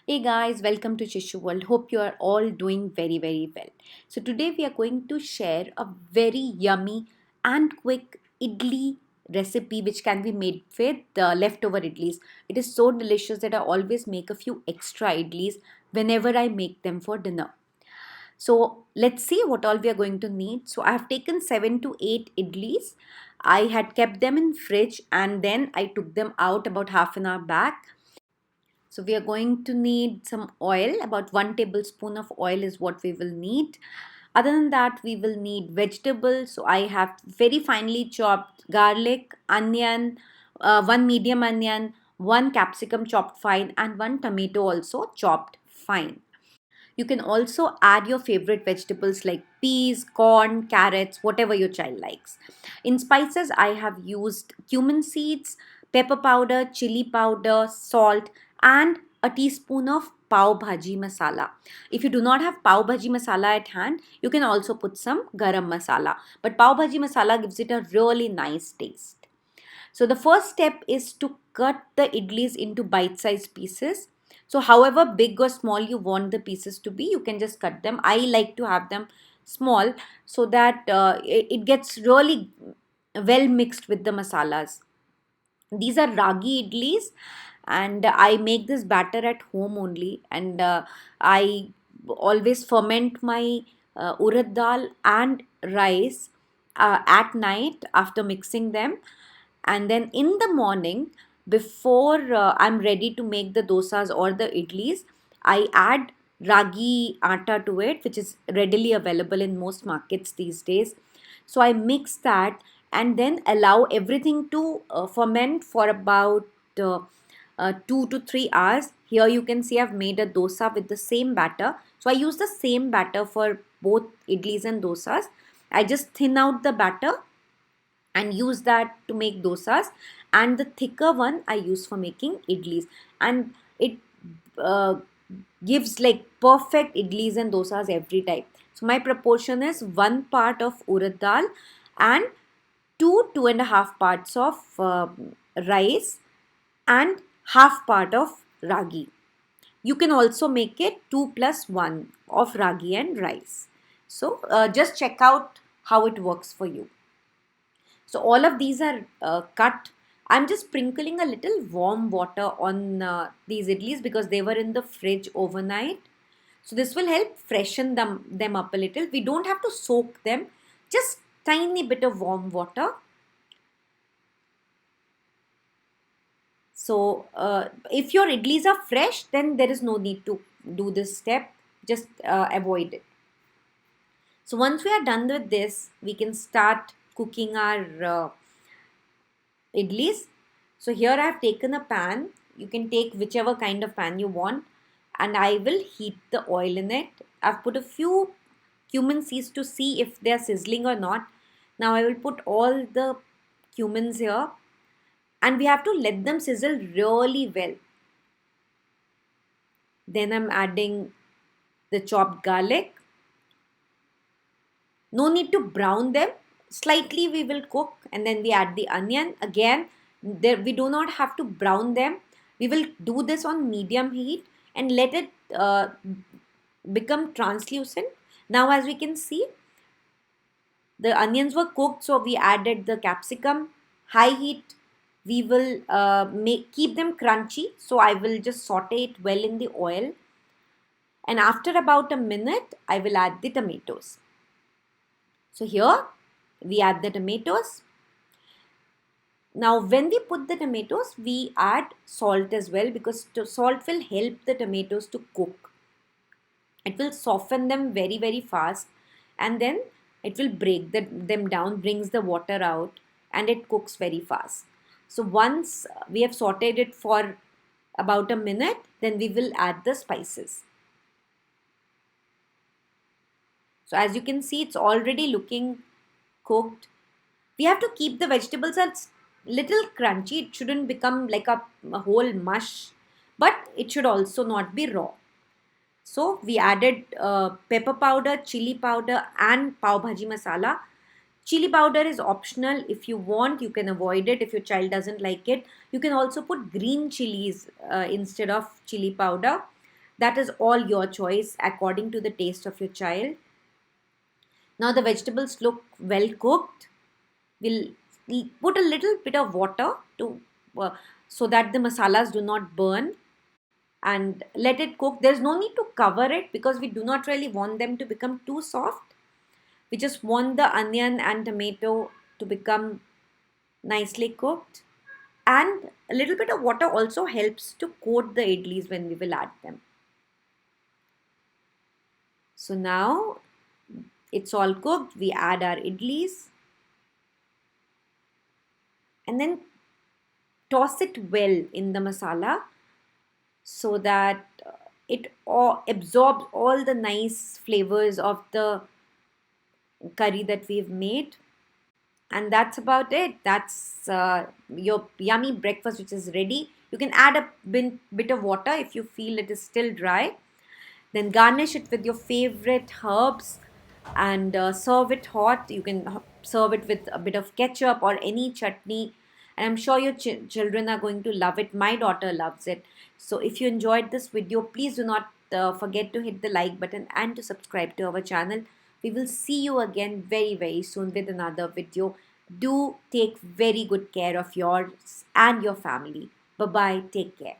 Hey guys, welcome to Chishu World. Hope you are all doing very well. So today we are going to share a very yummy and quick idli recipe which can be made with leftover idlis. It is so delicious that I always make a few extra idlis whenever I make them for dinner. So let's see what all we are going to need. So I have taken 7 to 8 idlis. I had kept them in fridge and then I took them out about half an hour back. So we are going to need some oil. About 1 tablespoon of oil is what we will need. Other than that, we will need vegetables. So I have very finely chopped garlic, onion, one medium onion, one capsicum chopped fine, and one tomato also chopped fine. You can also add your favorite vegetables like peas, corn, carrots, whatever your child likes. In spices, I have used cumin seeds, pepper powder, chili powder, salt, and a teaspoon of pav bhaji masala. If you do not have pav bhaji masala at hand, you can also put some garam masala. But pav bhaji masala gives it a really nice taste. So the first step is to cut the idlis into bite-sized pieces. So however big or small you want the pieces to be, you can just cut them. I like to have them small so that it gets really well mixed with the masalas. These are ragi idlis and I make this batter at home only, and I always ferment my urad dal and rice at night after mixing them, and then in the morning before I'm ready to make the dosas or the idlis, I add ragi atta to it, which is readily available in most markets these days. So I mix that and then allow everything to ferment for about 2 to 3 hours. Here you can see I've made a dosa with the same batter. So I use the same batter for both idlis and dosas. I just thin out the batter and use that to make dosas, and the thicker one I use for making idlis, and it uh, gives like perfect idlis and dosas every time. So my proportion is 1 part of urad dal and 2.5 parts of rice and half part of ragi. You can also make it 2 plus 1 of ragi and rice. So just check out how it works for you. So all of these are cut. I'm just sprinkling a little warm water on these idlis because they were in the fridge overnight. So this will help freshen them up a little. We don't have to soak them, just tiny bit of warm water. So if your idlis are fresh, then there is no need to do this step. Just avoid it. So once we are done with this, we can start cooking our idlis. So here I have taken a pan. You can take whichever kind of pan you want, and I will heat the oil in it. I've put a few cumin seeds to see if they are sizzling or not. Now I will put all the cumins here, and we have to let them sizzle really well. Then I'm adding the chopped garlic. No need to brown them. Slightly we will cook, and then we add the onion. Again, there we do not have to brown them. We will do this on medium heat and let it become translucent. Now as we can see, the onions were cooked, so we added the capsicum. High heat, we will keep them crunchy. So I will just saute it well in the oil, and after about a minute I will add the tomatoes. So here we add the tomatoes. Now when we put the tomatoes, we add salt as well, because salt will help the tomatoes to cook. It will soften them very fast, and then it will break them down, brings the water out, and it cooks very fast. So once we have sauteed it for about a minute, then we will add the spices. So as you can see, it's already looking cooked. We have to keep the vegetables a little crunchy. It shouldn't become like a whole mush, but it should also not be raw. So we added pepper powder, chili powder, and pav bhaji masala. Chili powder is optional. If you want, you can avoid it. If your child doesn't like it, you can also put green chilies instead of chili powder. That is all your choice according to the taste of your child. Now the vegetables look well cooked. We'll put a little bit of water to so that the masalas do not burn, and let it cook. There's no need to cover it because we do not really want them to become too soft. We just want the onion and tomato to become nicely cooked. And a little bit of water also helps to coat the idlis when we will add them. So now it's all cooked. We add our idlis and then toss it well in the masala so that it all absorbs all the nice flavors of the curry that we've made. And that's about it. That's your yummy breakfast, which is ready. You can add a bit of water if you feel it is still dry. Then garnish it with your favorite herbs and serve it hot. You can serve it with a bit of ketchup or any chutney. And I'm sure your children are going to love it. My daughter loves it. So if you enjoyed this video, please do not forget to hit the like button and to subscribe to our channel. We will see you again very, very soon with another video. Do take very good care of yours and your family. Bye-bye. Take care.